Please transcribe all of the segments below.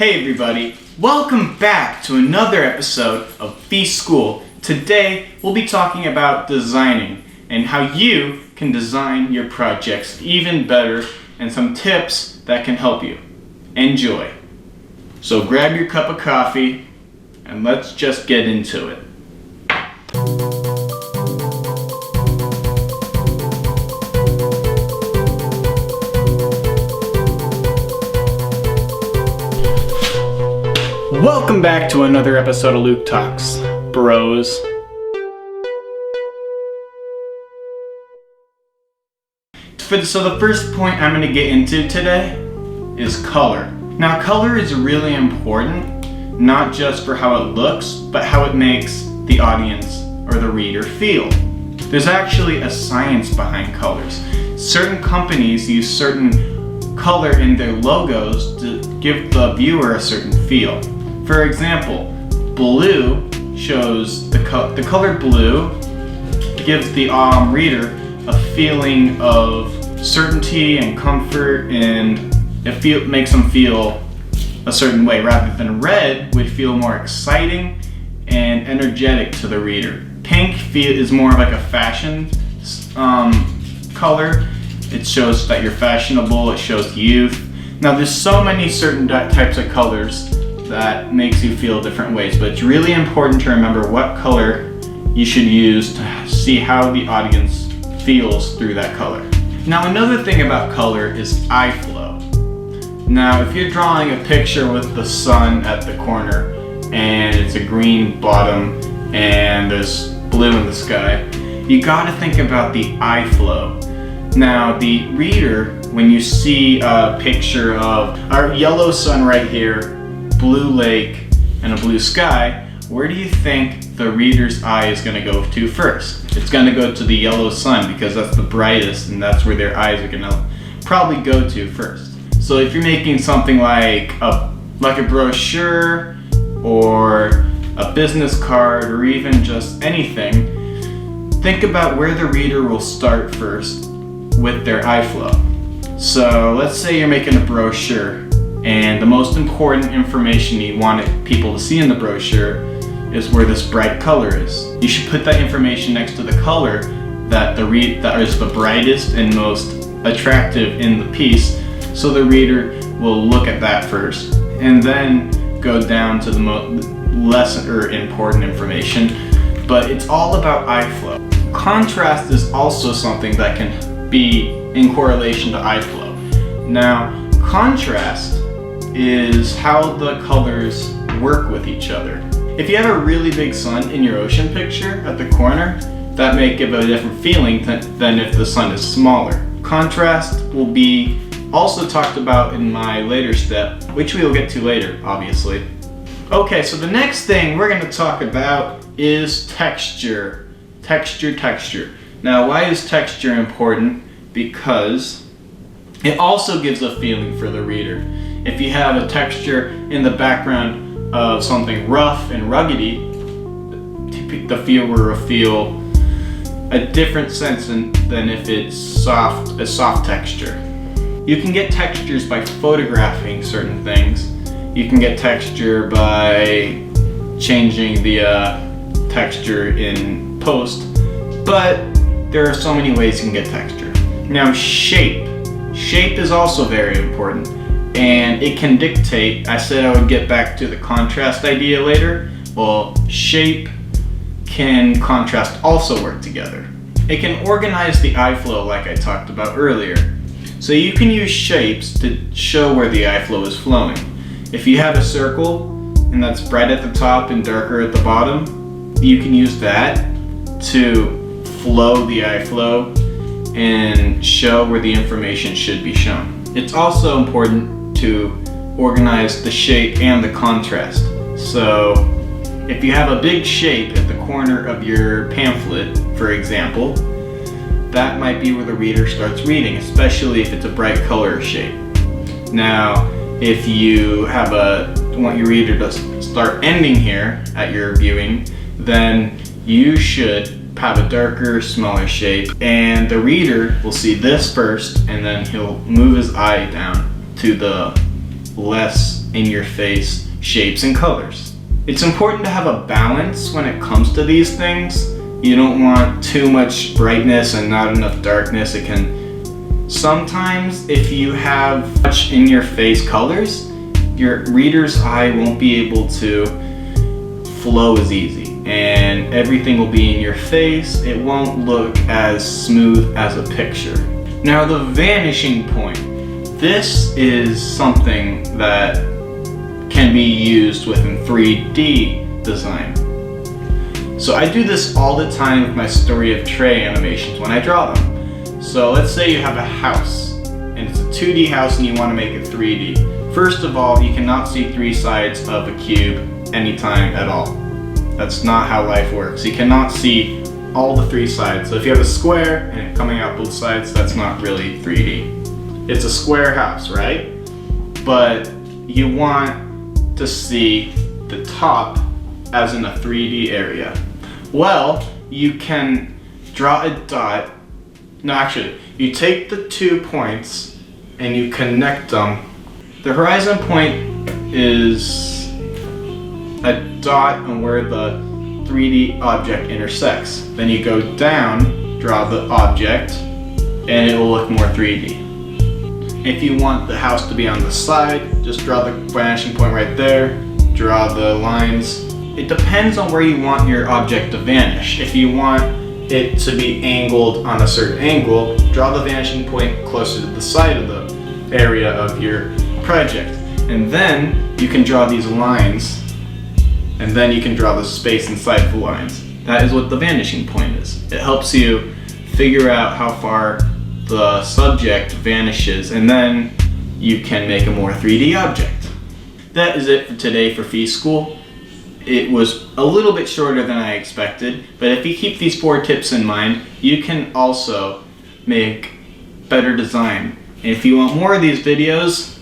Hey everybody, welcome back to another episode of Feece School. Today we'll be talking about designing and how you can design your projects even better and some tips that can help you. Enjoy. So grab your cup of coffee and let's just get into it. Welcome back to another episode of Luke Talks, bros. So the first point I'm going to get into today is color. Now color is really important, not just for how it looks, but how it makes the audience or the reader feel. There's actually a science behind colors. Certain companies use certain color in their logos to give the viewer a certain feel. For example, blue shows the color blue gives the reader a feeling of certainty and comfort, and it makes them feel a certain way, rather than red would feel more exciting and energetic to the reader. Pink is more like a fashion color. It shows that you're fashionable, it shows youth. Now there's so many certain types of colors that makes you feel different ways, but it's really important to remember what color you should use to see how the audience feels through that color. Now another thing about color is eye flow. Now if you're drawing a picture with the sun at the corner and it's a green bottom and there's blue in the sky, you gotta think about the eye flow. Now the reader, when you see a picture of our yellow sun right here, blue lake, and a blue sky, where do you think the reader's eye is going to go to first? It's going to go to the yellow sun because that's the brightest and that's where their eyes are going to probably go to first. So if you're making something like a brochure or a business card or even just anything, think about where the reader will start first with their eye flow. So let's say you're making a brochure, and the most important information you want people to see in the brochure is where this bright color is. You should put that information next to the color that is the brightest and most attractive in the piece, so the reader will look at that first and then go down to the less important information. But it's all about eye flow. Contrast is also something that can be in correlation to eye flow. Now, contrast is how the colors work with each other. If you have a really big sun in your ocean picture at the corner, that may give a different feeling than if the sun is smaller. Contrast will be also talked about in my later step, which we will get to later, obviously. Okay, so the next thing we're going to talk about is texture. Texture. Now, why is texture important? Because it also gives a feeling for the reader. If you have a texture in the background of something rough and ruggedy, the viewer will feel a different sense than if it's a soft texture. You can get textures by photographing certain things. You can get texture by changing the texture in post, but there are so many ways you can get texture. Now shape. Shape is also very important, and it can dictate. I said I would get back to the contrast idea later. Well, shape can contrast also work together. It can organize the eye flow like I talked about earlier. So you can use shapes to show where the eye flow is flowing. If you have a circle and that's bright at the top and darker at the bottom, you can use that to flow the eye flow and show where the information should be shown. It's also important to organize the shape and the contrast. So if you have a big shape at the corner of your pamphlet, for example, that might be where the reader starts reading, especially if it's a bright color shape. Now, if you want your reader to start ending here at your viewing, then you should have a darker, smaller shape, and the reader will see this first, and then he'll move his eye down to the less in your face shapes and colors. It's important to have a balance when it comes to these things. You don't want too much brightness and not enough darkness. It can sometimes, if you have much in your face colors, your reader's eye won't be able to flow as easy, and everything will be in your face. It won't look as smooth as a picture. Now, the vanishing point. This is something that can be used within 3D design. So I do this all the time with my story of tray animations when I draw them. So let's say you have a house, and it's a 2D house and you want to make it 3D. First of all, you cannot see 3 sides of a cube anytime at all. That's not how life works. You cannot see all the 3 sides. So if you have a square and it coming out both sides, that's not really 3D. It's a square house, right? But you want to see the top as in a 3D area. Well, you can draw a dot. No, actually, you take the 2 points and you connect them. The horizon point is a dot on where the 3D object intersects. Then you go down, draw the object, and it will look more 3D. If you want the house to be on the side, just draw the vanishing point right there, draw the lines. It depends on where you want your object to vanish. If you want it to be angled on a certain angle, draw the vanishing point closer to the side of the area of your project. And then you can draw these lines, and then you can draw the space inside the lines. That is what the vanishing point is. It helps you figure out how far the subject vanishes, and then you can make a more 3D object. That is it for today for Feece School. It was a little bit shorter than I expected, but if you keep these 4 tips in mind, you can also make better design. And if you want more of these videos,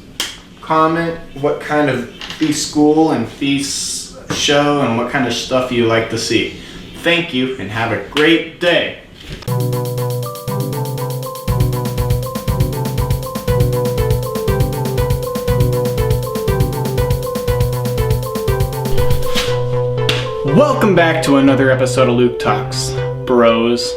comment what kind of Feece School and Feece show and what kind of stuff you like to see. Thank you and have a great day. Welcome back to another episode of Luke Talks, bros.